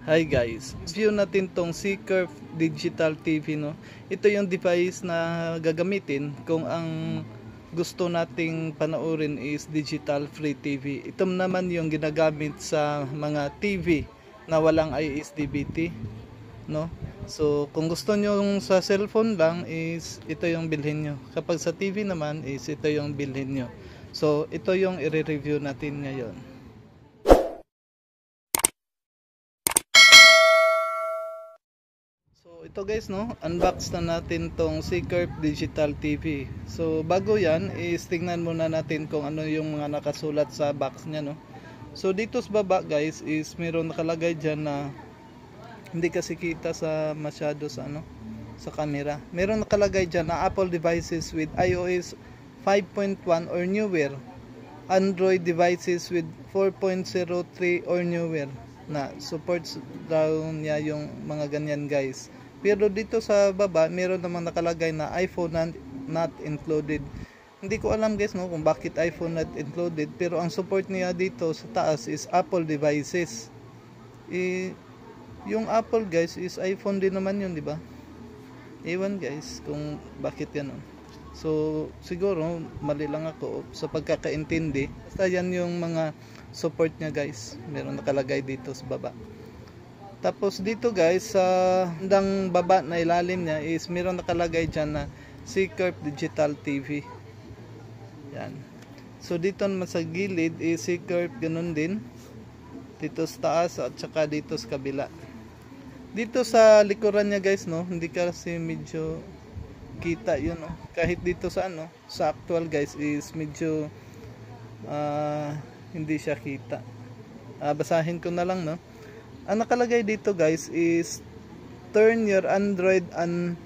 Hi guys, view natin tong Seacurve Digital TV, no. Ito yung device na gagamitin kung ang gusto nating panoorin is digital free TV. Ito naman yung ginagamit sa mga TV na walang ISDBT, no. So kung gusto nyo yung sa cellphone lang is ito yung bilhin nyo. Kapag sa TV naman is ito yung bilhin nyo. So ito yung i-review natin ngayon. So ito guys, no, unbox na natin tong Seacurve Digital TV. So bago yan is tingnan muna natin kung ano yung mga nakasulat sa box nya, no. So dito sa baba guys is meron nakalagay dyan na hindi kasi kita sa masyado sa sa camera. Meron nakalagay dyan na Apple devices with iOS 5.1 or newer, Android devices with 4.03 or newer, na supports daw niya yung mga ganyan guys. Pero dito sa baba meron namang nakalagay na iPhone not included. Hindi ko alam guys, no, kung bakit iPhone not included, pero ang support niya dito sa taas is Apple devices. Yung Apple guys is iPhone din naman yun, di ba? Ewan guys kung bakit yan. So siguro mali lang ako sa pagkakaintindi. Basta yan yung mga support niya guys, meron nakalagay dito sa baba. Tapos dito guys sa handang baba na ilalim niya is meron nakalagay dyan na Seacurve Digital TV. Yan. So dito naman sa gilid is Seacurve, ganun din dito sa taas at saka dito sa kabila. Dito sa likuran niya guys, no, hindi kasi medyo kita yun, no. Kahit dito sa sa actual guys is medyo hindi siya kita. Basahin ko na lang, no. Ang nakalagay dito guys is turn your Android and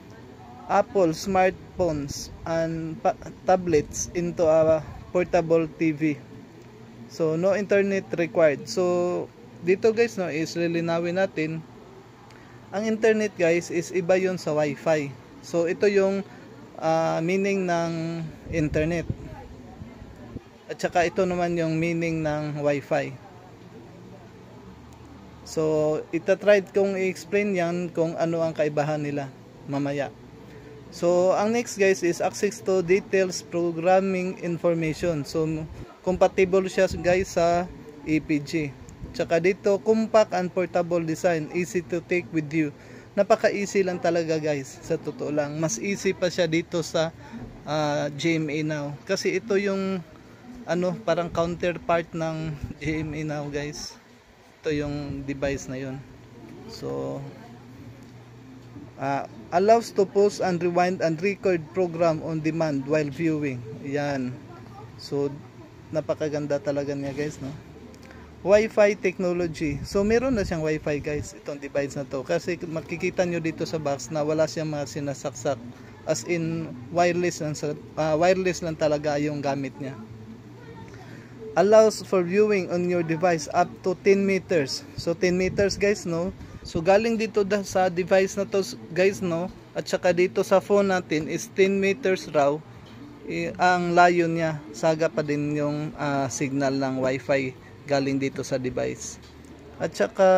Apple smartphones and tablets into a portable TV. So no internet required. So dito guys, no, is lilinawin natin. Ang internet guys is iba yun sa wifi. So ito yung meaning ng internet. At saka ito naman yung meaning ng wifi. So itatry kong i-explain yan kung ano ang kaibahan nila mamaya. So ang next guys is access to details programming information. So compatible siya guys sa APG. Tsaka dito compact and portable design, easy to take with you. Napaka-easy lang talaga guys, sa totoo lang. Mas easy pa siya dito sa GMA Now. Kasi ito yung parang counterpart ng GMA Now guys. Ito yung device na yun. So allows to pause and rewind and record program on demand while viewing. Yan. So napakaganda talaga niya guys, no. Wi-Fi technology. So meron na siyang Wi-Fi guys, itong device na to. Kasi makikita nyo dito sa box na wala siyang mga sinasaksak. As in wireless lang talaga yung gamit niya. Allows for viewing on your device up to 10 meters. So 10 meters guys, no. So galing dito sa device na to guys, no, at saka dito sa phone natin is 10 meters raw. Ang layo niya, saga pa din yung signal ng Wi-Fi galing dito sa device. At saka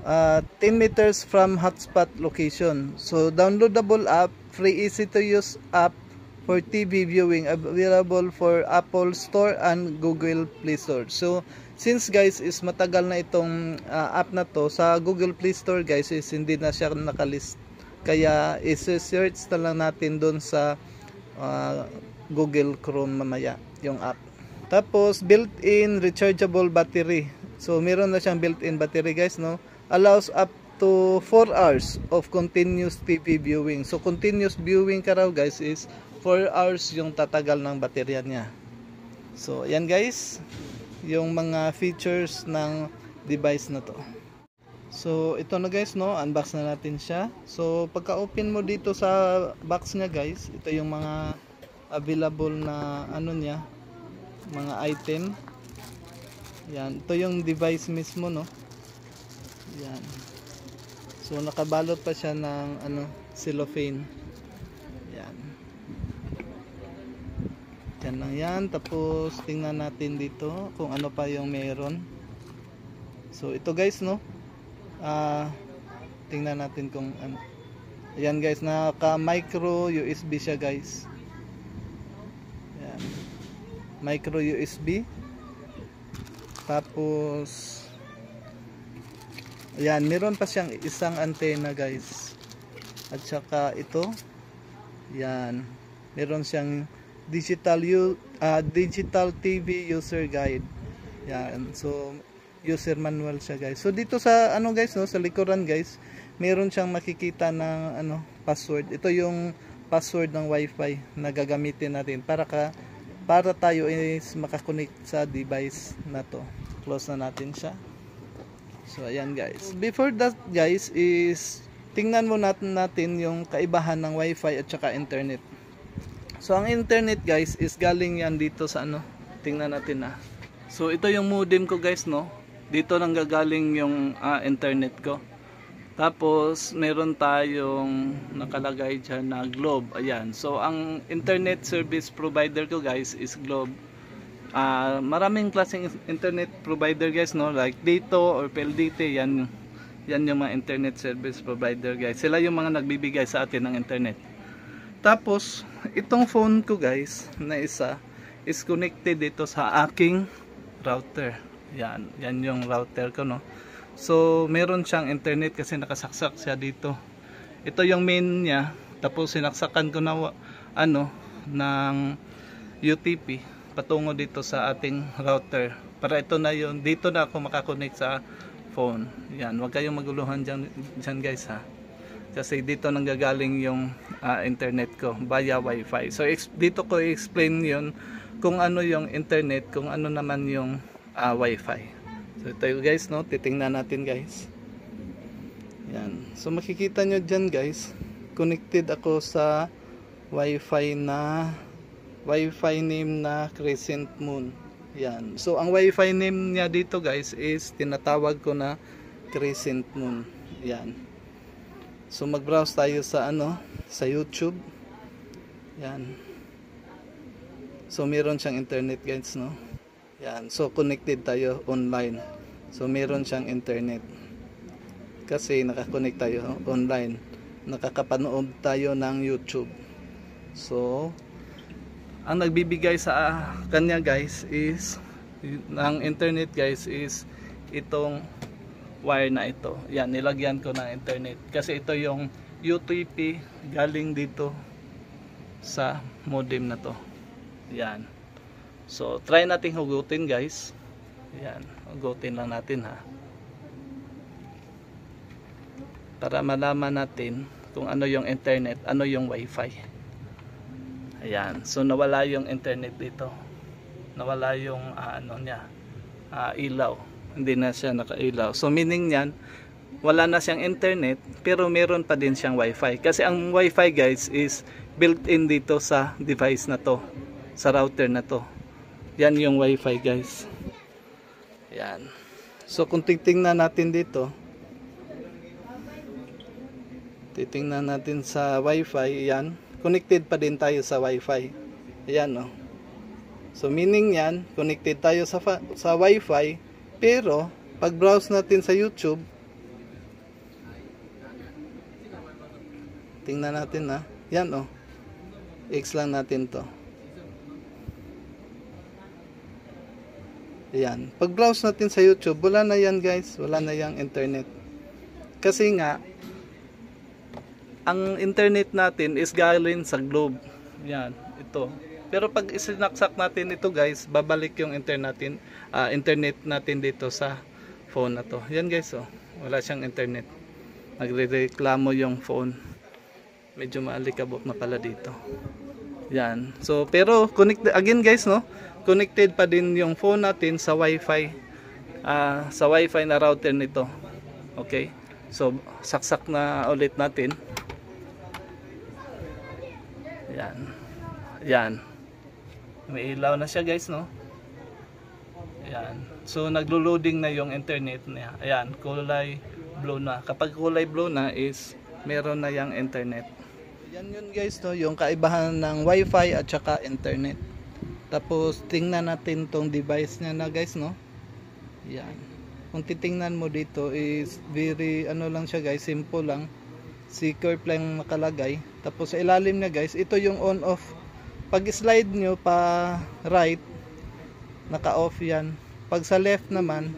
10 meters from hotspot location. So downloadable app, free easy to use app for TV viewing, available for Apple Store and Google Play Store. So since guys is matagal na itong app na to sa Google Play Store guys, is hindi na siya nakalist. Kaya i-search na lang natin doon sa Google Chrome mamaya yung app. Tapos built-in rechargeable battery. So meron na siyang built-in battery guys, no. Allows up to 4 hours of continuous TV viewing. So continuous viewing ka raw guys is 4 hours yung tatagal ng baterya niya. So yan guys, yung mga features ng device na to. So ito na guys, no, unbox na natin siya. So pagka-open mo dito sa box niya guys, ito yung mga available na niya, mga item. Yan, ito yung device mismo, no. Yan. So nakabalot pa siya ng cellophane. Yan. Yan lang yan. Tapos tingnan natin dito kung ano pa yung meron. So ito guys, no, tingnan natin kung ano. Ayan guys, naka micro USB siya guys. Ayan, micro USB. Tapos ayan, meron pa siyang isang antena guys. At saka ito, ayan, meron siyang digital TV user guide. Ayan, so user manual siya guys. So dito sa ano guys, no, sa likuran guys, meron siyang makikita ng ano, password. Ito yung password ng wifi na gagamitin natin para tayo is makakonect sa device na to. Close na natin siya. So ayan guys. Before that guys is tingnan mo natin yung kaibahan ng wifi at saka internet. So ang internet guys is galing yan dito sa ano. Tingnan natin na. So ito yung modem ko guys, no. Dito nang gagaling yung internet ko. Tapos meron tayong nakalagay dyan na Globe. Ayan. So ang internet service provider ko guys is Globe. Maraming klaseng internet provider guys, no, like dito or PLDT. Yan yung mga internet service provider guys. Sila yung mga nagbibigay sa atin ng internet. Tapos itong phone ko guys na isa is connected dito sa aking router. Yan yung router ko, no. So meron siyang internet kasi nakasaksak siya dito. Ito yung main niya. Tapos sinaksakan ko na ano ng UTP patungo dito sa ating router. Para ito na yun, dito na ako makakonect sa phone. Yan, huwag kayong maguluhan dyan guys ha. Kasi dito nanggagaling yung internet ko via wifi. So dito ko i-explain yun kung ano yung internet, kung ano naman yung wifi. So ito guys, no, titingnan natin guys. Yan. So makikita nyo dyan guys, connected ako sa wifi name na Crescent Moon. Yan. So ang wifi name niya dito guys is tinatawag ko na Crescent Moon. Yan. So mag-browse tayo sa ano, sa YouTube. Yan. So meron siyang internet guys, no. Yan. So connected tayo online. So meron siyang internet. Kasi nakakonect tayo online. Nakakapanood tayo ng YouTube. So ang nagbibigay sa kanya guys is ng internet guys is itong wire na ito. Yan, nilagyan ko ng internet. Kasi ito yung UTP galing dito sa modem na to. Yan. So try natin hugutin guys. Yan, hugutin lang natin ha. Para malaman natin kung ano yung internet, ano yung wifi. Ayan, so nawala yung internet dito. Nawala yung ano niya, ilaw. Hindi na siya nakailaw. So meaning niyan, wala na siyang internet pero meron pa din siyang wifi. Kasi ang wifi guys is built-in dito sa device na to, sa router na to. Yan yung wifi guys. Yan. So kung titingnan natin dito, titingnan natin sa wifi, yan, connected pa din tayo sa wifi. Ayan, no. So meaning yan, connected tayo sa wifi, pero pag browse natin sa YouTube, tingnan natin na, yan, oh, X lang natin to. Ayan, pag browse natin sa YouTube, wala na yan guys, wala na yang internet. Kasi nga ang internet natin is galing sa Globe. Yan, ito. Pero pag isinaksak natin ito guys, babalik yung internet natin dito sa phone na to. Yan guys, oh, wala siyang internet. Nagrereklamo yung phone. Medyo maalikabok na pala dito. Yan. So pero connected again guys, no? Connected pa din yung phone natin sa wifi. Sa wifi na router nito. Okay? So saksak na ulit natin. Yan. Yan. May ilaw na siya guys, no? Yan. So naglo-loading na yung internet niya. Ayan, kulay blue na. Kapag kulay blue na is meron na yung internet. Yan yun guys, no? Yung kaibahan ng wifi at saka internet. Tapos tingnan natin tong device niya na guys, no? Yan. kung titingnan mo dito is very ano lang siya guys, simple lang. Si curve lang nakalagay. Tapos sa ilalim niya guys, ito yung on off. Pag slide nyo pa right, naka off yan. Pag sa left naman,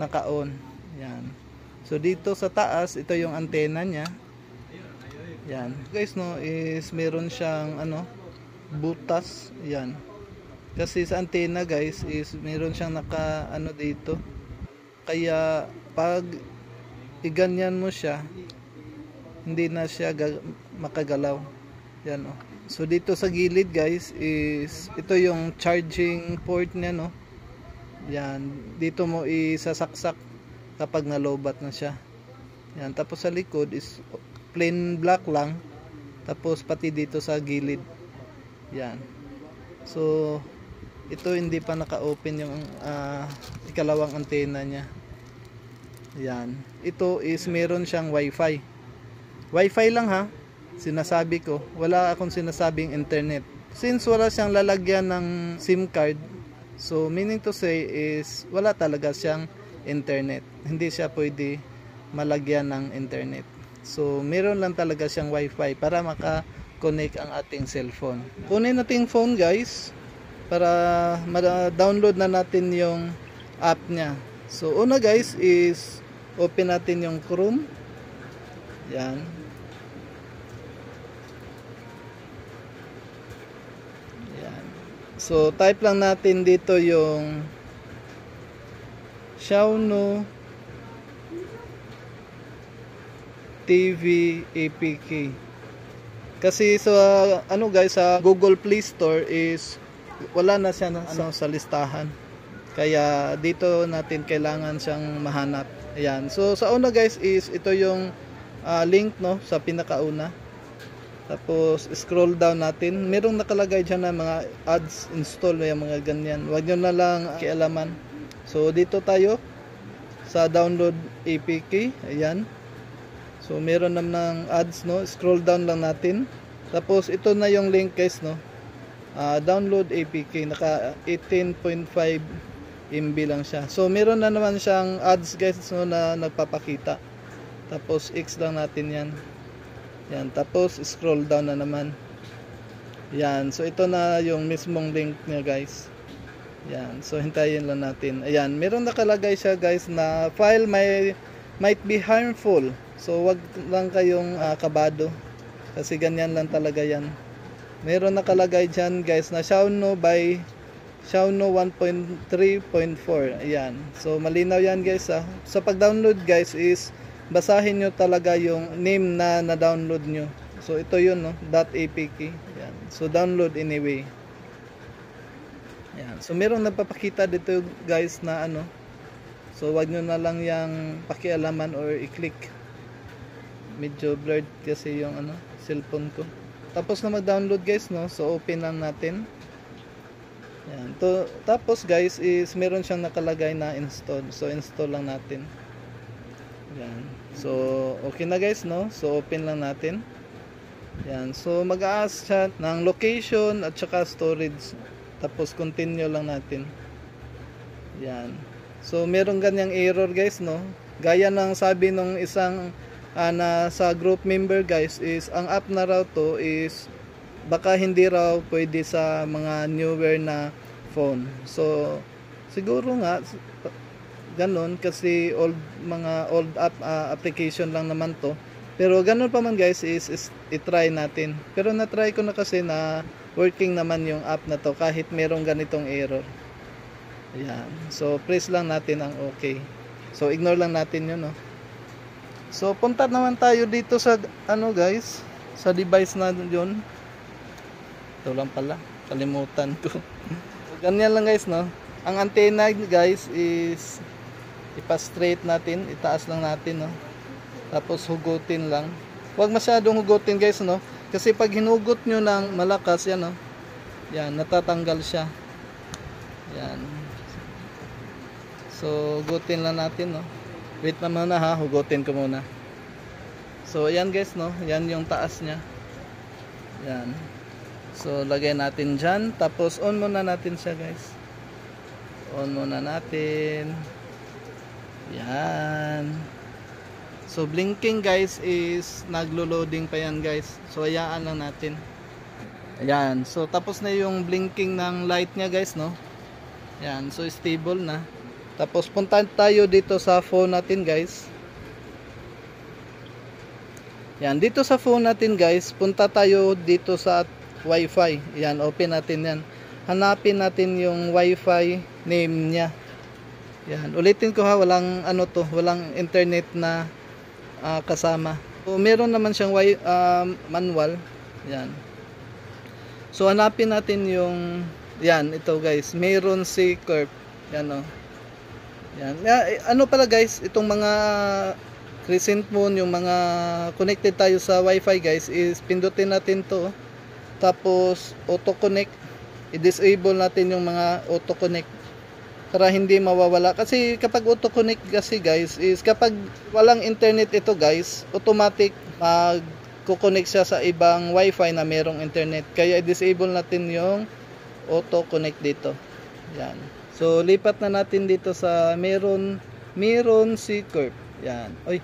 naka on. Yan. So dito sa taas, ito yung antena niya. Yan. Guys no, is meron siyang ano, butas. Yan. Kasi sa antena guys is meron siyang naka ano dito. Kaya pag iganyan mo siya, hindi na siya makagalaw. Yan oh. So dito sa gilid guys is ito yung charging port niya no. Yan, dito mo isasaksak kapag nalobat na siya. Yan, tapos sa likod is plain black lang. Tapos pati dito sa gilid. Yan. So ito hindi pa naka-open yung ikalawang antena niya. Yan. Ito is meron siyang wifi. Wifi lang ha. Sinasabi ko. Wala akong sinasabing internet. Since wala siyang lalagyan ng SIM card, so meaning to say is wala talaga siyang internet. Hindi siya pwede malagyan ng internet. So meron lang talaga siyang wifi para maka-connect ang ating cellphone. Kunin natin phone guys para ma-download na natin yung app niya. So una guys is open natin yung Chrome. Yan. Yan. So type lang natin dito yung Xiaono TV APK. Kasi sa ano guys sa Google Play Store is wala na siya sa listahan. Kaya dito natin kailangan siyang mahanap. Ayan. So sa una guys is ito yung link no sa pinakauna. Tapos scroll down natin. Merong nakalagay diyan na mga ads install yung mga ganyan. Huwag niyo na lang kialaman. So dito tayo sa download APK. Ayan. So meron namang ads no. Scroll down lang natin. Tapos ito na yung link guys no. Download APK, naka 18.5 MB lang siya. So meron na naman siyang ads guys no, na nagpapakita. Tapos X lang natin yan. Yan, tapos scroll down na naman. Yan, so ito na yung mismong link niya guys. Yan, so hintayin lang natin. Ayan, meron nakalagay siya guys na file might be harmful. So wag lang kayong kabado. Kasi ganyan lang talaga yan. Meron nakalagay dyan guys na Xiaono by Xiaono 1.3.4. Ayan. So malinaw yan guys ha. Sa pag-download guys is basahin nyo talaga yung name na na-download nyo. So ito yun no. .apk. Ayan. So download anyway. Ayan. So meron nagpapakita dito guys na ano. So wag nyo na lang yung pakialaman or i-click. Medyo blurred kasi yung ano cellphone ko. Tapos na mag-download guys no. So open lang natin. Yan. Tapos guys is meron siyang nakalagay na install. So install lang natin. Yan. So okay na guys no. So open lang natin. Yan. So mag-a-ask siya ng location at saka storage. Tapos continue lang natin. Yan. So meron ganyang error guys no. Gaya ng sabi nung isang na sa group member guys is ang app na raw to is baka hindi raw pwede sa mga newer na phone. So siguro nga ganun kasi mga old app application lang naman to. Pero ganun pa man guys is i-try natin. Pero na-try ko na kasi na working naman yung app na to kahit merong ganitong error. Ayan. So press lang natin ang okay. So ignore lang natin yun no. So punta naman tayo dito sa ano guys, sa device na yun. Ito lang pala, kalimutan ko. Ganyan lang guys no. Ang antenna guys is ipa-straight natin, itaas lang natin no. Tapos hugutin lang. Huwag masyadong hugutin guys no. Kasi pag hinugot nyo ng malakas yan no. Yan, natatanggal siya. Yan. So hugutin lang natin no. Wait na muna ha, hugutin ko muna. So ayan guys no, yan yung taas niya. Yan. So lagay natin dyan. Tapos on muna natin siya guys. On muna natin. Yan. So blinking guys is naglo-loading pa yan guys. So hayaan lang natin. Ayan. So tapos na yung blinking ng light niya guys, no? Yan. So stable na. Tapos punta tayo dito sa phone natin guys. Yan. Dito sa phone natin guys, punta tayo dito sa Wi-Fi. Yan. Open natin yan. Hanapin natin yung Wi-Fi name niya. Yan. Ulitin ko ha. Walang ano to. Walang internet na kasama. So, meron naman siyang manual. Yan. So, hanapin natin yung yan, ito guys. Meron si curve. Yan o. Yan. Ano pala guys, itong mga crescent moon, yung mga connected tayo sa wifi guys, is pindutin natin to. Tapos, auto connect. I-disable natin yung mga auto connect para hindi mawawala, kasi kapag auto connect kasi guys is kapag walang internet ito guys, automatic mag-connect siya sa ibang wifi na merong internet, kaya i-disable natin yung auto connect dito. Yan. So lipat na natin dito sa meron si curve. Yan. Oy,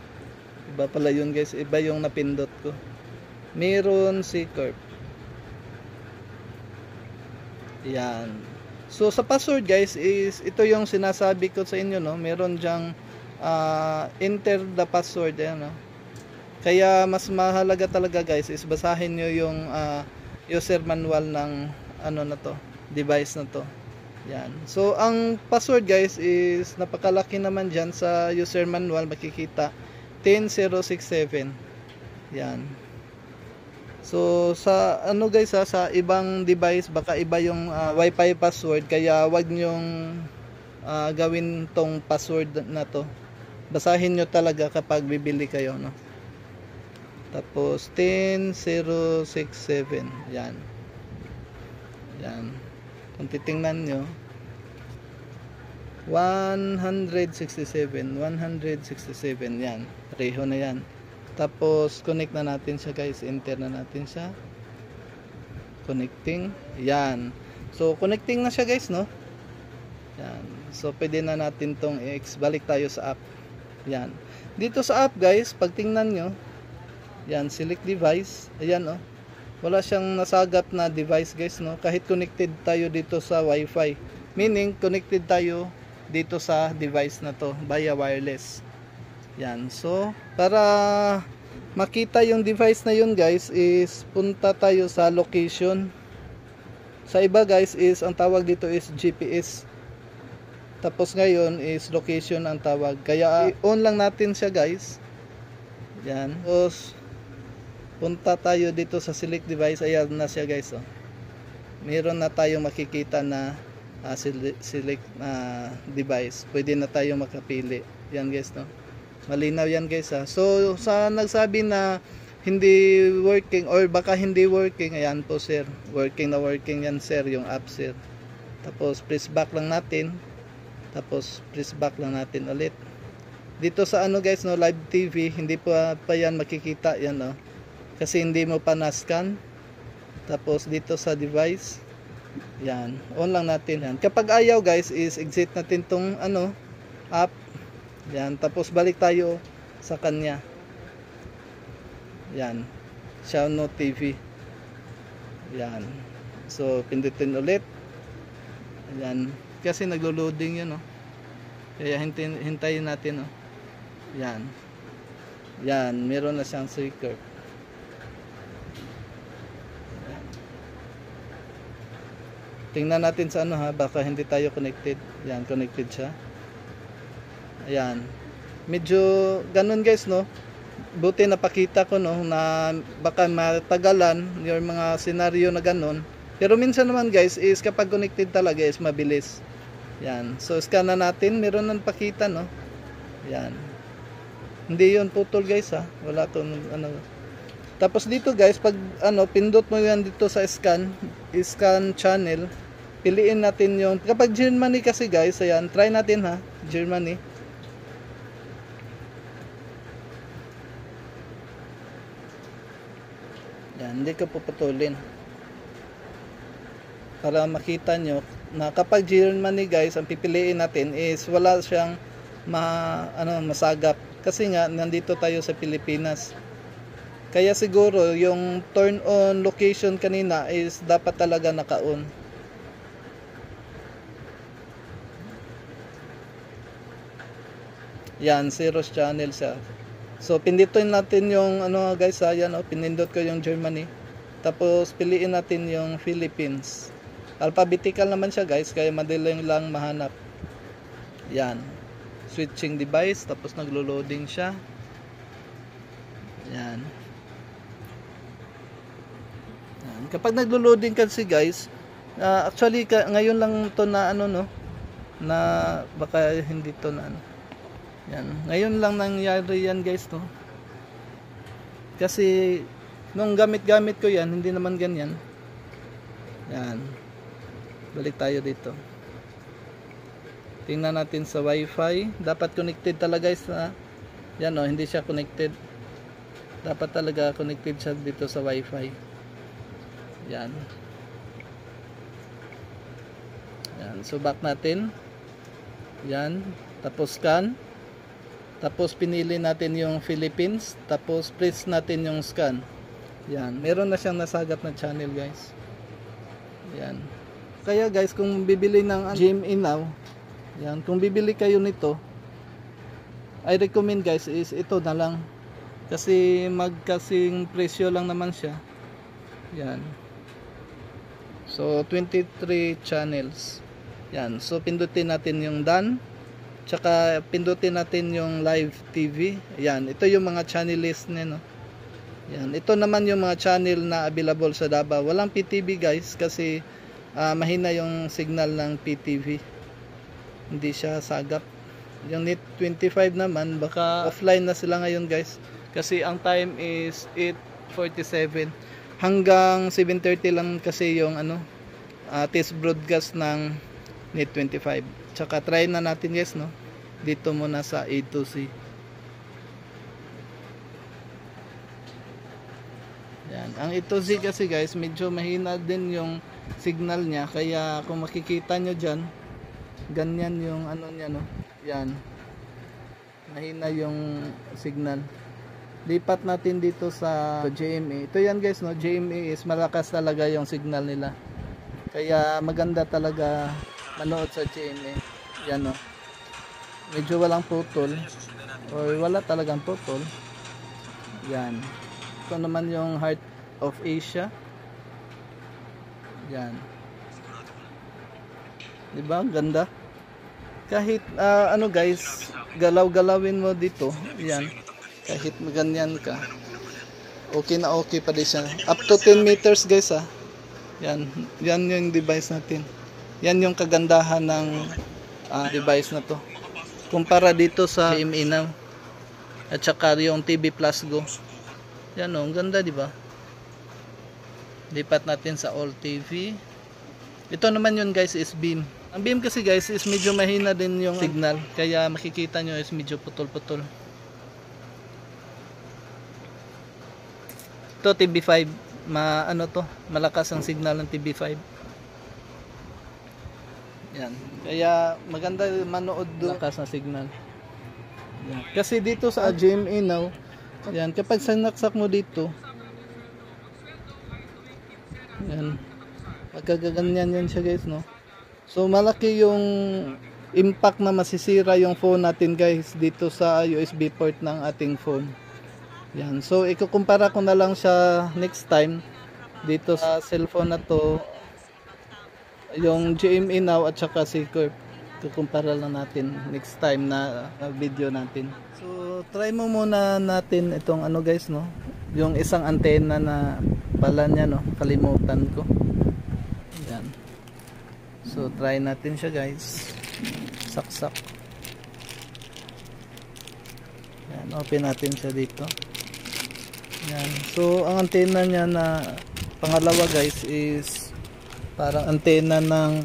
iba pala yun guys, iba yung napindot ko. Meron si curve. Yan. So sa password guys is ito yung sinasabi ko sa inyo, no. Meron diyang enter the password, ayan, no. Kaya mas mahalaga talaga guys is basahin nyo yung user manual ng ano na to, device na to. Yan. So ang password guys is napakalaki naman diyan sa user manual, makikita 10067. Yan. So sa ano guys sa ibang device baka iba yung Wi-Fi password, kaya wag nyong gawin tong password na to. Basahin nyo talaga kapag bibili kayo, no. Tapos 10067. Yan. Yan. Kung titingnan nyo 167 yan. Pareho na yan. Tapos connect na natin siya guys, enter na natin siya, connecting. Yan. So connecting na siya guys, no. Yan. So pwede na natin tong balik tayo sa app. Yan. Dito sa app guys, pag tingnan nyo, yan, select device. Ayan, oh. Wala siyang nasagap na device guys, no. Kahit connected tayo dito sa wifi, meaning connected tayo dito sa device na to via wireless. Yan. So para makita yung device na yun guys is punta tayo sa location. Sa iba guys is ang tawag dito is GPS. Tapos ngayon is location ang tawag. Kaya on lang natin siya guys. Yan. Tapos punta tayo dito sa select device. Ayan na siya guys, oh. Meron na tayong makikita na select device. Pwede na tayong makapili. Yan guys, no. Malinaw yan guys, ha. So sa nagsabi na hindi working or baka hindi working, ayan po sir, working na working yan sir, yung app sir. Tapos press back lang natin. Tapos press back lang natin ulit. Dito sa ano guys, no, live TV, hindi pa yan makikita yan, no. Kasi hindi mo pa na-scan. Tapos dito sa device, yan, on lang natin yan. Kapag ayaw guys is exit natin tong ano, app. Yan, tapos balik tayo sa kanya. Yan, Xiaono TV. Yan. So pindutin ulit. Yan, kasi naglo-loading 'yun, no. Kaya hintayin natin, no. Yan. Yan, meron na siyang curve. Tingnan natin sa ano, ha, baka hindi tayo connected. Yan, connected siya. Ayan. Medyo ganun guys, no. Buti napakita ko, no, na baka matagalan yung mga senaryo na ganun. Pero minsan naman guys is kapag connected talaga is mabilis. Yan. So scan na natin, meron nang pakita, no. Yan. Hindi yun putol guys, ha. Wala to ano. Tapos dito guys, pag ano, pindot mo yan dito sa scan channel, piliin natin yung kapag Germany kasi guys, ayan, try natin, ha, Germany. Yan, hindi ko puputulin. Para makita nyo na kapag Germany guys, ang pipiliin natin is wala siyang masagap. Kasi nga nandito tayo sa Pilipinas. Kaya siguro yung turn on location kanina is dapat talaga naka-on. Yan, Zeros channel siya. So pindutin natin yung guys, yan pinindot ko yung Germany. Tapos piliin natin yung Philippines. Alphabetical naman siya guys, kaya madali lang mahanap. Yan. Switching device, tapos naglo-loading siya. Yan. Yan. Kapag naglo-loading kasi guys, actually ngayon lang to na na baka hindi to na yan. Ngayon lang nangyari yan guys to. Kasi nung gamit ko yan, hindi naman ganyan. Yan. Balik tayo dito. Tingnan natin sa Wi-Fi. Dapat connected talaga guys na. Yan hindi siya connected. Dapat talaga connected siya dito sa Wi-Fi. Yan. Yan. So back natin. Yan. Tapos scan. Tapos pinili natin yung Philippines. Tapos press natin yung scan. Yan. Meron na siyang nasagap na channel guys. Yan. Kaya guys, kung bibili ng GMA Now, yan, kung bibili kayo nito, I recommend guys is ito na lang. Kasi magkasing presyo lang naman siya. Yan. So 23 channels. Yan. So pindutin natin yung done. Tsaka pindutin natin yung live TV. Yan, ito yung mga channel list niya, no. Yan, ito naman yung mga channel na available sa Davao. Walang PTV guys kasi mahina yung signal ng PTV. Hindi siya sagap. Yung Net 25 naman baka offline na sila ngayon guys. Kasi ang time is 8:47. Hanggang 7:30 lang kasi yung test broadcast ng Net 25. Tsaka try na natin guys, no. Dito muna sa A to C. Yan. Ang A to C kasi guys, medyo mahina din yung signal niya. Kaya kung makikita nyo dyan, ganyan yung niya, no. Yan. Mahina yung signal. Lipat natin dito sa GMA. Ito yan guys, no. GMA is malakas talaga yung signal nila. Kaya maganda talaga manood sa GMA. Yan o. Medyo walang putol. Or wala talagang putol. Yan. Ito naman yung Heart of Asia. Yan. Diba? Ganda. Kahit guys, galaw-galawin mo dito. Yan. Kahit maganyan ka. Okay na okay pa din siya. Up to 10 meters guys ha. Yan. Yan yung device natin. Yan yung kagandahan ng device na to. Kumpara dito sa GMA Now. At saka yung TV Plus Go. Yan o, ang ganda diba? Lipat natin sa All TV. Ito naman yun guys is beam. Ang beam kasi guys is medyo mahina din yung signal. Kaya makikita nyo is medyo putol-putol. Ito TV5. Malakas ang signal ng TV5. Yan. Kaya maganda manood doon. Lakas na signal. Yan. Kasi dito sa GMA Now, yan, kapag sinaksak mo dito, yan, magkagaganyan yan siya guys, no. So malaki yung impact na masisira yung phone natin guys dito sa USB port ng ating phone. Yan. So ikukumpara ko na lang siya next time dito sa cellphone na to, yung GMA Now at saka C-Corp. Kukumpara lang natin next time na video natin. So try mo muna natin itong guys, no, yung isang antena na pala niya, no, kalimutan ko. Yan. So try natin siya guys. Saksak. Yan, open natin siya dito. Yan. So ang antena niya na pangalawa guys is parang antena ng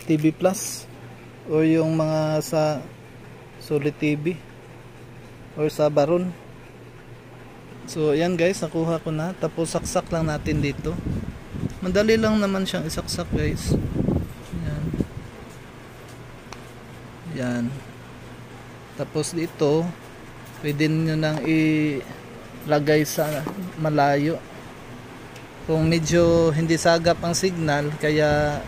TV Plus o yung mga sa Solid TV or sa Baron. So ayan guys, nakuha ko na. Tapos saksak lang natin dito. Madali lang naman siyang isaksak guys. Yan. Yan. Tapos dito pwede nyo nang ilagay sa malayo kung medyo hindi sagap ang signal, kaya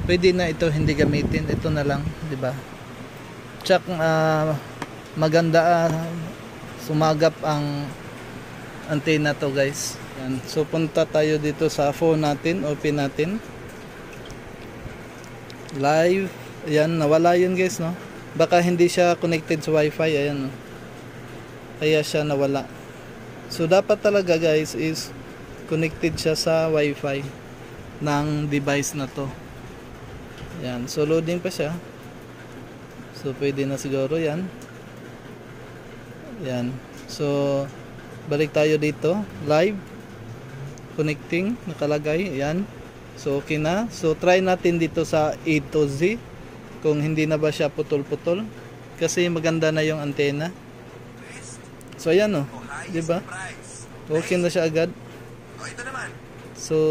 pwede na ito hindi gamitin, ito na lang, di ba? Tsak maganda, sumagap ang antenna to guys. Yan. So punta tayo dito sa phone natin, open natin live. Ayan, nawala yun guys, no? Baka hindi siya connected sa wifi. Ayan, no? Kaya siya nawala. So dapat talaga guys is connected siya sa wifi ng device na to. Ayan, so loading pa siya. So pwede na siguro yan. Ayan, so balik tayo dito, live connecting, nakalagay. Ayan, so okay na. So try natin dito sa A to Z kung hindi na ba siya putol-putol, kasi maganda na yung antena. So ayan, oh, di ba? Okay na siya agad. So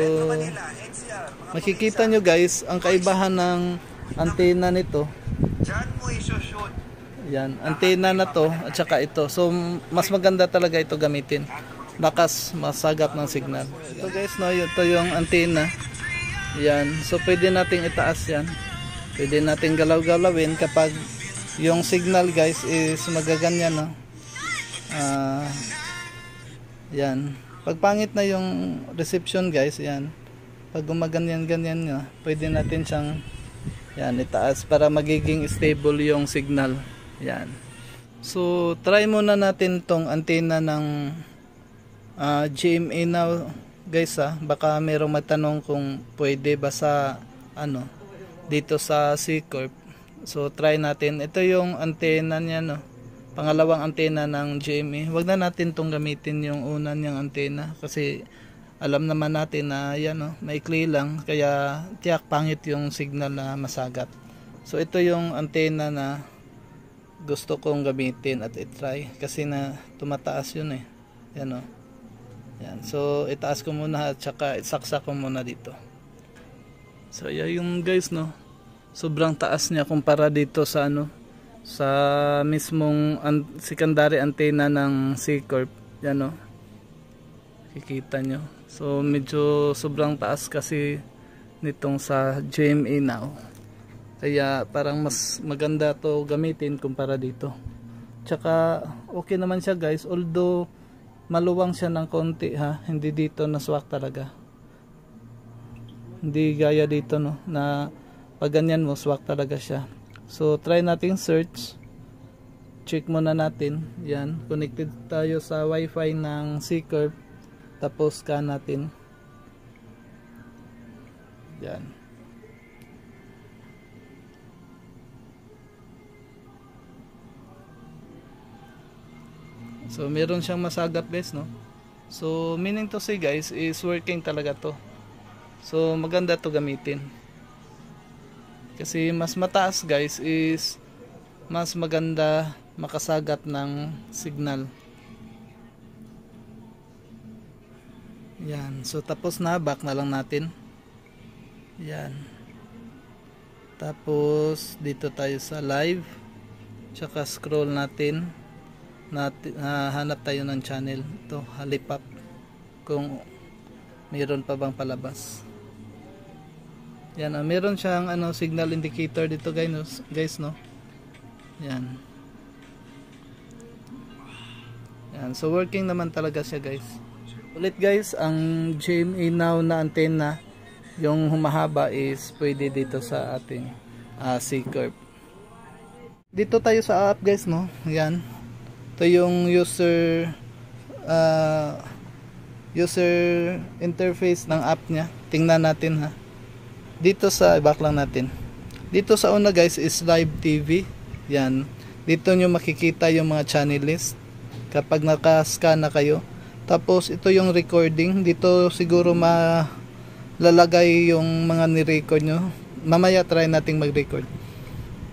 makikita nyo guys ang kaibahan ng antena nito. Yan, antena na to at saka ito. So mas maganda talaga ito gamitin. Lakas, masagap ng signal. Ito guys, no, ito yung antena. Yan, so pwede nating itaas yan. Pwede nating galaw-galawin kapag yung signal guys is magaganyan, no. Yan, pag pangit na yung reception guys, yan, pag gumaganyan-ganyan na, pwede natin siyang yan, itaas para magiging stable yung signal. Yan, so try muna natin tong antena ng GMA Now guys, baka merong matanong kung pwede ba sa ano dito sa C-Corp. So try natin, ito yung antena niya, no, pangalawang antena ng GMA. Wag na natin tong gamitin yung una niyang antena kasi alam naman natin na yan, no, maikli lang, kaya tiyak pangit yung signal na masagat. So ito yung antena na gusto kong gamitin at i-try kasi na tumataas yun eh. Yan, no. Yan. So itaas ko muna at saka isaksak ko muna dito. So yan yung guys, no. Sobrang taas niya kumpara dito sa ano, sa mismong secondary antenna ng C-Corp. Yan, no. Kikita nyo. So medyo sobrang taas kasi nitong sa GMA Now. Kaya parang mas maganda to gamitin kumpara dito. Tsaka okay naman siya guys, although maluwang siya ng konti, ha. Hindi dito naswak talaga. Hindi gaya dito, no, na pag ganyan mo swak talaga siya. So try nating search. Check muna natin. Yan, connected tayo sa wifi ng C-Corp. Tapos scan natin. Yan. So meron siyang masagap guys, no. So meaning to say guys is working talaga to. So maganda to gamitin. Kasi mas mataas guys is mas maganda makasagat ng signal. Yan. So tapos na, back na lang natin. Yan. Tapos dito tayo sa live. Tsaka scroll natin. Hanap tayo ng channel. Ito, halipap. Kung mayroon pa bang palabas. Yan, meron siyang ano, signal indicator dito guys, no. Yan. Yan, so working naman talaga siya guys. Ulit guys, ang GMA Now na antena, yung humahaba is pwede dito sa ating C-Corp. Dito tayo sa app guys, no. Yan. Ito yung user interface ng app niya. Tingnan natin, ha. Dito sa back lang natin. Dito sa una guys is live TV. Yan. Dito nyo makikita yung mga channel list kapag naka-scan na kayo. Tapos ito yung recording. Dito siguro malalagay yung mga ni-record nyo. Mamaya try nating mag-record.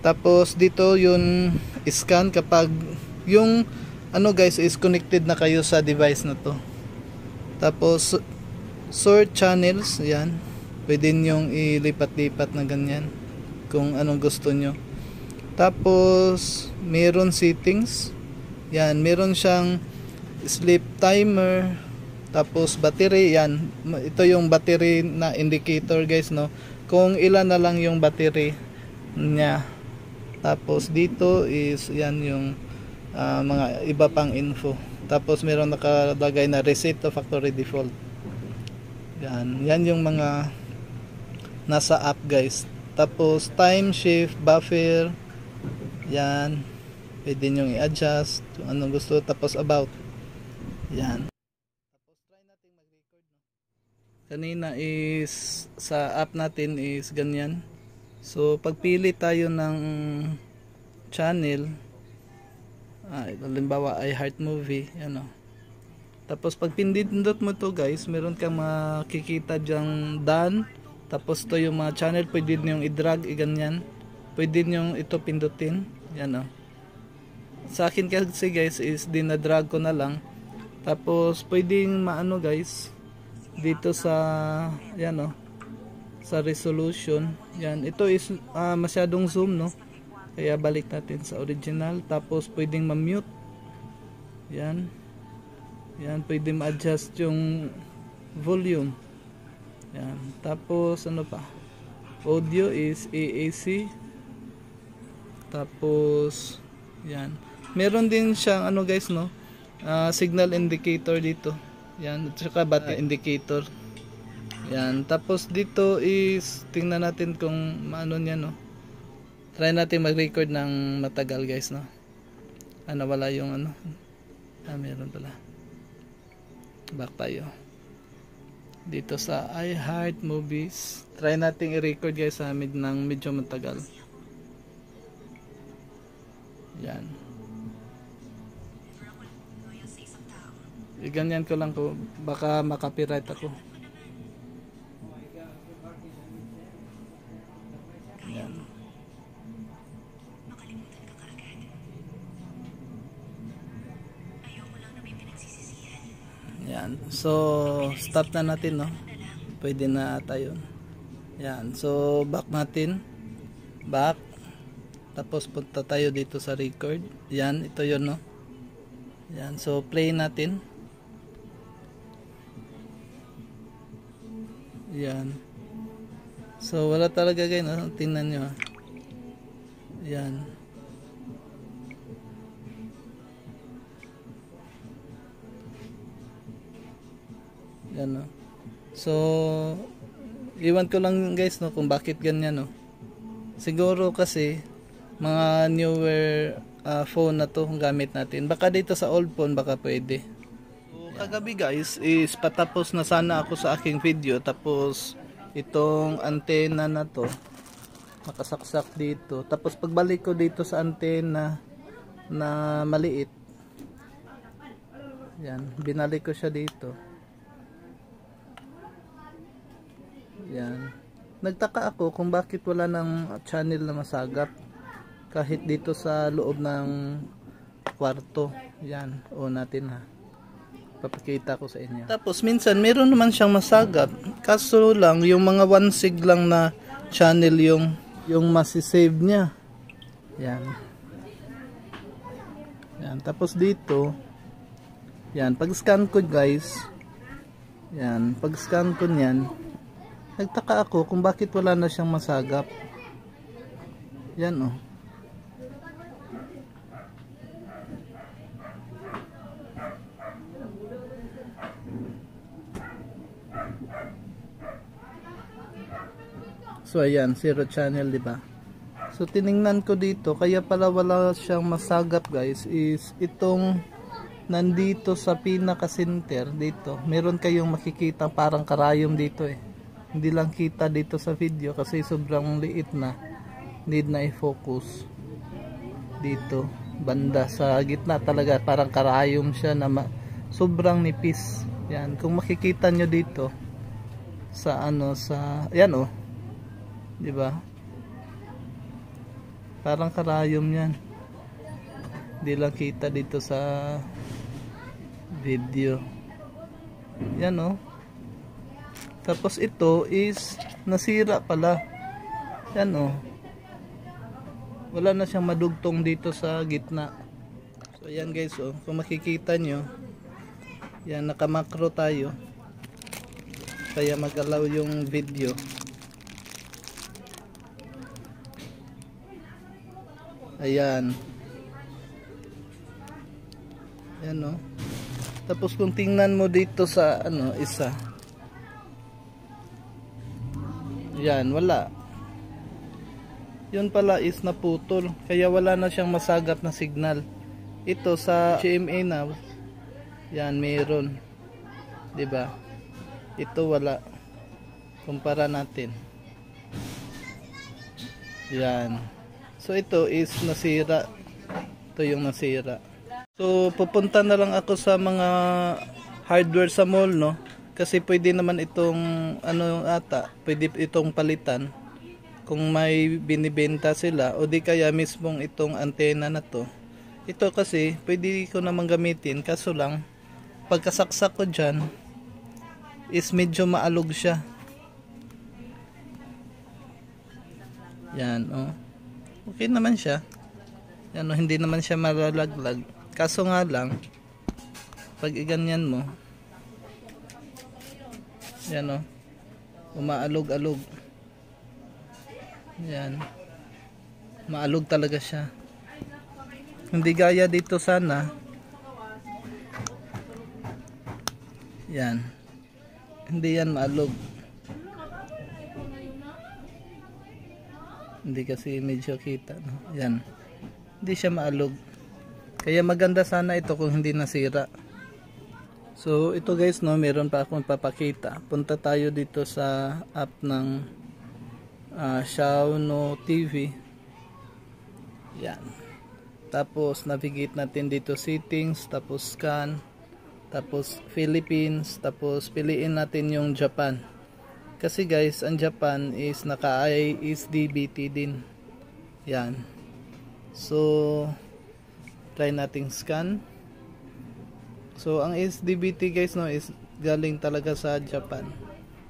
Tapos dito yung scan kapag yung ano guys is connected na kayo sa device na to. Tapos sort channels, yan. Pwede nyong ilipat-lipat na ganyan kung anong gusto nyo. Tapos meron settings. Yan, meron siyang sleep timer, tapos battery. Yan, ito yung battery na indicator guys, no, kung ilan na lang yung battery niya. Tapos dito is yan yung mga iba pang info. Tapos meron nakalagay na reset to factory default. Yan yung mga nasa app guys. Tapos time shift, buffer, yan, pwede nyo i-adjust kung anong gusto. Tapos about, yan. Tapos try natin mag-record, no? Kanina is sa app natin is ganyan. So pagpili tayo ng channel, halimbawa ay Heart Movie, ano. Tapos pag pindindot mo to guys, meron kang makikita dyang done. Tapos to yung mga channel, pwede nyo i-drag, ganyan. Pwede nyo ito pindutin, yan o. Sa akin kasi guys is dinadrag ko na lang. Tapos pwedeng maano guys, dito sa yan o, sa resolution. Yan, ito is masyadong zoom, no. Kaya balik natin sa original. Tapos pwedeng ma-mute. Yan. Yan, pwedeng ma-adjust yung volume. Yan. Tapos ano pa? Audio is AAC. Tapos yan. Meron din siyang ano guys, no. Signal indicator dito. Yan, at saka battery indicator. Yan. Tapos dito is tingnan natin kung maano niya, no. Try natin mag-record ng matagal guys, no. Wala yung ano. Meron pala. Back tayo. Dito sa iHeart Movies. Try natin i-record guys sa ng medyo matagal. Yan. Ganyan ko lang ko. Baka makapiright ako. Yan. Yan. So, stop na natin, no. Pwede na tayo. Yan. So, back natin. Back. Tapos punta tayo dito sa record. Yan, ito 'yon, no. Yan. So, play natin. Yan. So, wala talaga guys, no. Tingnan nyo, ha. Yan. Yan, no. So iwan ko lang guys, no, kung bakit ganyan, no. Siguro kasi mga newer phone na to gamit natin. Baka dito sa old phone baka pwede. So kagabi guys is patapos na sana ako sa aking video. Tapos itong antena na to nakasaksak dito. Tapos pagbalik ko dito sa antena na maliit, yan, binalik ko siya dito. Yan. Nagtaka ako kung bakit wala ng channel na masagap kahit dito sa loob ng kwarto. Yan, on natin, ha. Papakita ko sa inyo. Tapos minsan meron naman siyang masagap. Kaso lang yung mga 1 sig lang na channel yung masisave niya. Yan. Yan. Tapos dito, yan, pag scan ko guys, yan, pag scan ko niyan, nagtaka ako kung bakit wala na siyang masagap. Yan, oh. So ayan, 0 channel, di ba? So tiningnan ko dito, kaya pala wala siyang masagap guys, is itong nandito sa pinaka center dito. Meron kayong makikita parang karayom dito, eh. Hindi lang kita dito sa video kasi sobrang liit na. Need na i-focus. Dito, banda sa gitna talaga, parang karayom siya na sobrang nipis. Yan, kung makikita nyo dito sa ano, sa yan, oh. 'Di ba? Parang karayom 'yan. Hindi lang kita dito sa video. Yan, oh. Tapos ito is nasira pala. Yan, oh. wala na siyang madugtong dito sa gitna. So ayan guys, oh, kung makikita nyo, yan, nakamakro tayo, kaya mag-allow yung video. Ayan. Ayan, oh. Tapos kung tingnan mo dito sa ano, isa, yan, wala. Yun pala is naputol, kaya wala na siyang masagap na signal. Ito sa GMA na, yan, mayroon, 'di ba? Ito wala. Kumpara natin. Yan. So ito is nasira. Ito yung nasira. So pupunta na lang ako sa mga hardware sa mall, no? Kasi pwede naman itong ano ata, pwede itong palitan kung may binibenta sila, o di kaya mismong itong antena na to. Ito kasi pwede ko namang gamitin, kaso lang pagkasaksak ko dyan is medyo maalog siya. Yan, oh. Okay naman siya. Yan, oh, hindi naman siya malalaglag. Kaso nga lang pag iganyan mo, yan, oh, umaalog-alog. Yan, maalog talaga siya. Hindi gaya dito sana. Yan, hindi yan maalog. Hindi kasi medyo kita, no? Yan, hindi siya maalog. Kaya maganda sana ito kung hindi nasira. So ito guys, no, meron pa akong papakita. Punta tayo dito sa app ng Xiaono TV. Yan. Tapos navigate natin dito settings, tapos scan, tapos Philippines, tapos piliin natin yung Japan. Kasi guys, ang Japan is naka ISDBT din. Yan. So try nating scan. So ang ISDBT guys, no, is galing talaga sa Japan.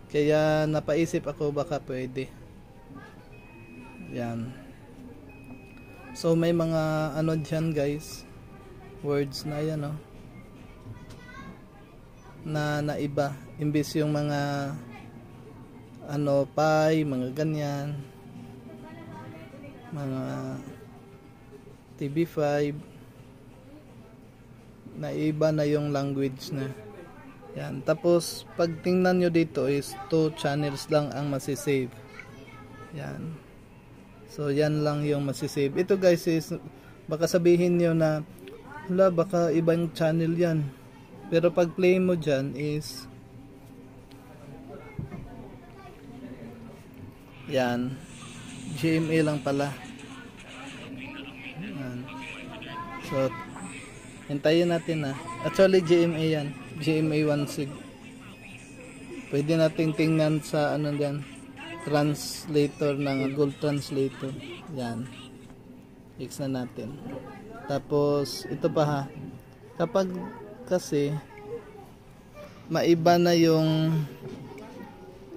Kaya napaisip ako baka pwede. Yan. So may mga ano dyan guys, words na yan, no, na naiba, imbis yung mga ano, pi, mga ganyan, mga TV5, naiba na yung language na. Yan. Tapos pag tingnan nyo dito is 2 channels lang ang masisave. Yan. So yan lang yung masisave. Ito guys is baka sabihin nyo na wala, baka ibang channel yan. Pero pag play mo dyan is yan, GMA lang pala. Yan. So hintayin natin na. Actually GMA yan, GMA 1sig. Pwede nating tingnan sa ano dyan, translator ng Google Translator. Yan, fix na natin. Tapos ito pa ha, kapag kasi maiba na yung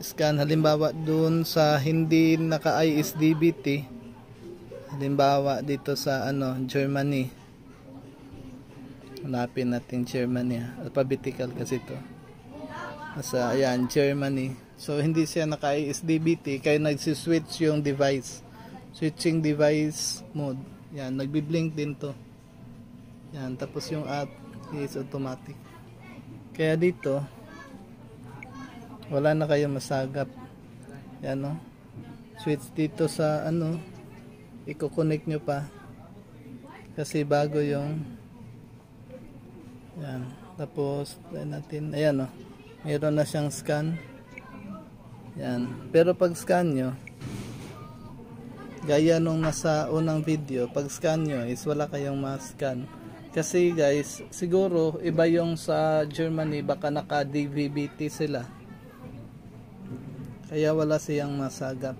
scan, halimbawa dun sa hindi naka ISDBT, halimbawa dito sa ano, Germany, hanapin natin Germany, alphabetical kasi to, nasa ayan, Germany. So hindi siya naka ISDBT, kaya nagsiswitch yung device, switching device mode. Yan, nagbi-blink din to. Yan, tapos yung app is automatic. Kaya dito wala na kayo masagap. Yan, no, switch dito sa ano, i-connect nyo pa kasi bago yung yan. Tapos natin, ayan, no, meron na siyang scan. Yan. Pero pag scan nyo, gaya nung nasa unang video, pag scan nyo is wala kayong ma-scan. Kasi guys, siguro iba yung sa Germany, baka naka DVB-T sila, kaya wala siyang masagap.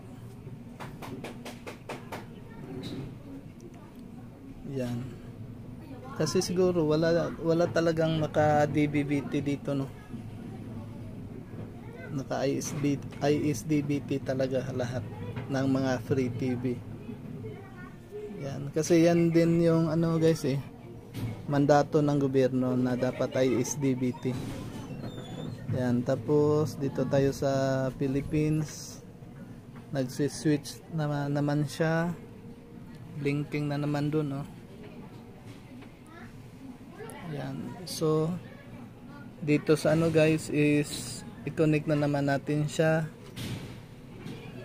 Yan. Kasi siguro wala talagang naka DVB-T dito, no. Naka ISDBT talaga lahat ng mga free TV. Yan, kasi yan din yung ano guys mandato ng gobyerno na dapat ay SDBT. Yan, tapos dito tayo sa Philippines. Nagsi-switch naman siya. Blinking na naman dun, oh. Yan. So dito sa ano guys is i-connect na naman natin siya.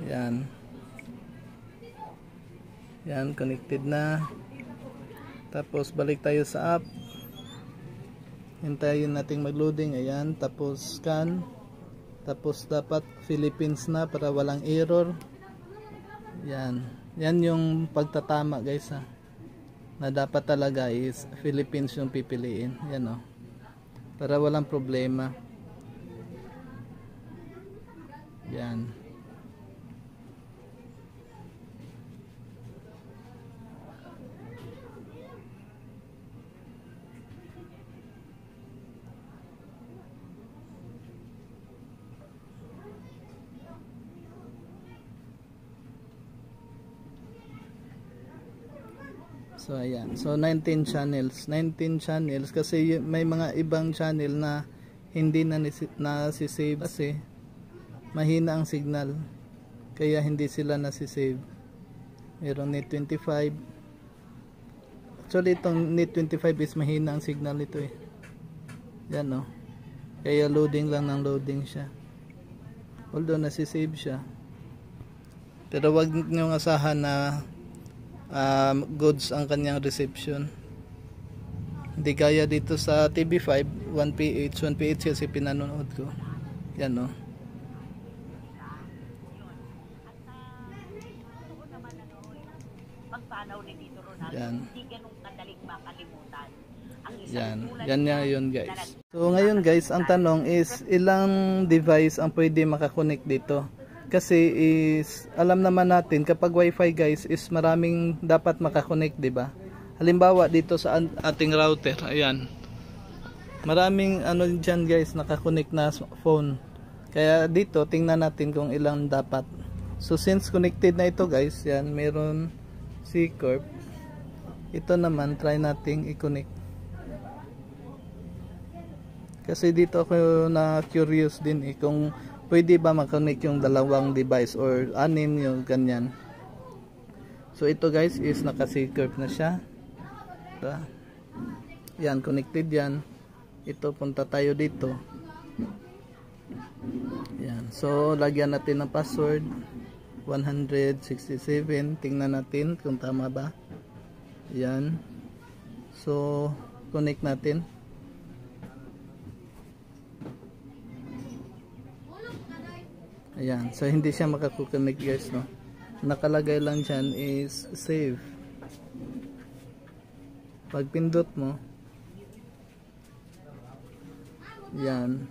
Yan. Yan, connected na. Tapos balik tayo sa app. Hintayin nating mag-loading. Ayan, tapos scan. Tapos dapat Philippines na para walang error. Yan. Yan yung pagtatama guys ha. Na dapat talaga is Philippines yung pipiliin. Yan o. Para walang problema. Yan. So ayan, so 19 channels kasi may mga ibang channel na hindi na nasisave kasi mahina ang signal, kaya hindi sila nasisave. Meron net 25. Actually itong net 25 is mahina ang signal ito yan o, kaya loading lang ng loading siya, although nasisave siya. Pero wag nyo asahan na goods ang kanyang reception. Hindi kaya dito sa TV5 1PH kasi pinanonood ko. Yan o. Yan. Yan yun guys. So ngayon guys, ang tanong is ilang device ang pwede makakonect dito? Kasi is alam naman natin kapag wifi guys is maraming dapat makakonect, di ba? Halimbawa dito sa ating router, ayan. Maraming ano diyan guys nakakonect na phone. Kaya dito tingnan natin kung ilang dapat. So since connected na ito guys, yan meron C Corp. Ito naman try nating i-connect. Kasi dito ako na curious din kung pwede ba makakonect yung dalawang device or anim yung ganyan. So ito guys is naka-C-curve na siya. Ito. Yan, connected yan. Ito, punta tayo dito. Yan. So lagyan natin ng password 167. Tingnan natin kung tama ba. Yan. So connect natin. Ayan, so hindi siya makakukonek guys, no? Nakalagay lang dyan is save. Pag pindot mo, yan,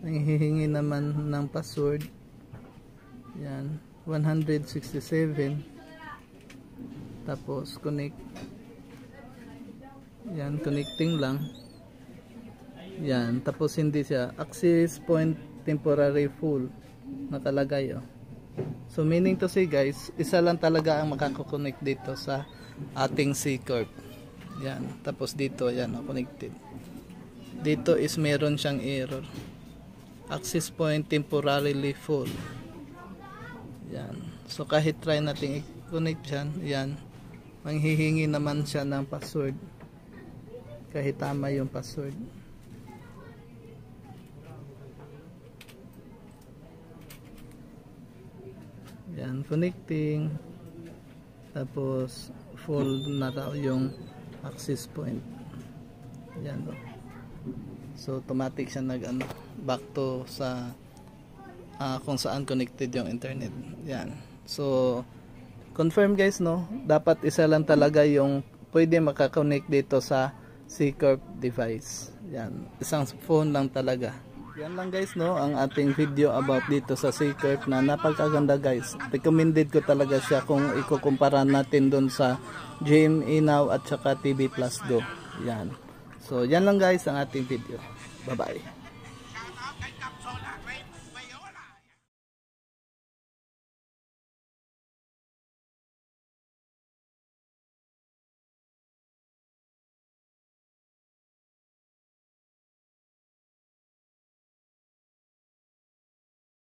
hihingi naman ng password. Yan, 167. Tapos connect. Yan, connecting lang. Yan, tapos hindi siya access point temporary full nakalagay So meaning to say guys, isa lang talaga ang makakoconnect dito sa ating C Corp. Yan, tapos dito yan connected. Dito is meron siyang error. Access point temporarily full. Yan. So kahit try nating i-connect yan, manghihingi naman siya ng password. Kahit tama yung password. Yan, connecting. Tapos full na raw yung access point. Yan o. So automatic siya back to sa kung saan connected yung internet. Yan. So confirm guys, no? Dapat isa lang talaga yung pwede makakonect dito sa C-Corp device. Yan. Isang phone lang talaga. Yan lang guys, no, ang ating video about dito sa C-Corp na napakaganda guys. Recommended ko talaga siya kung ikukumpara natin doon sa GMA Now at saka TV Plus Go. Yan. So yan lang guys ang ating video. Bye bye.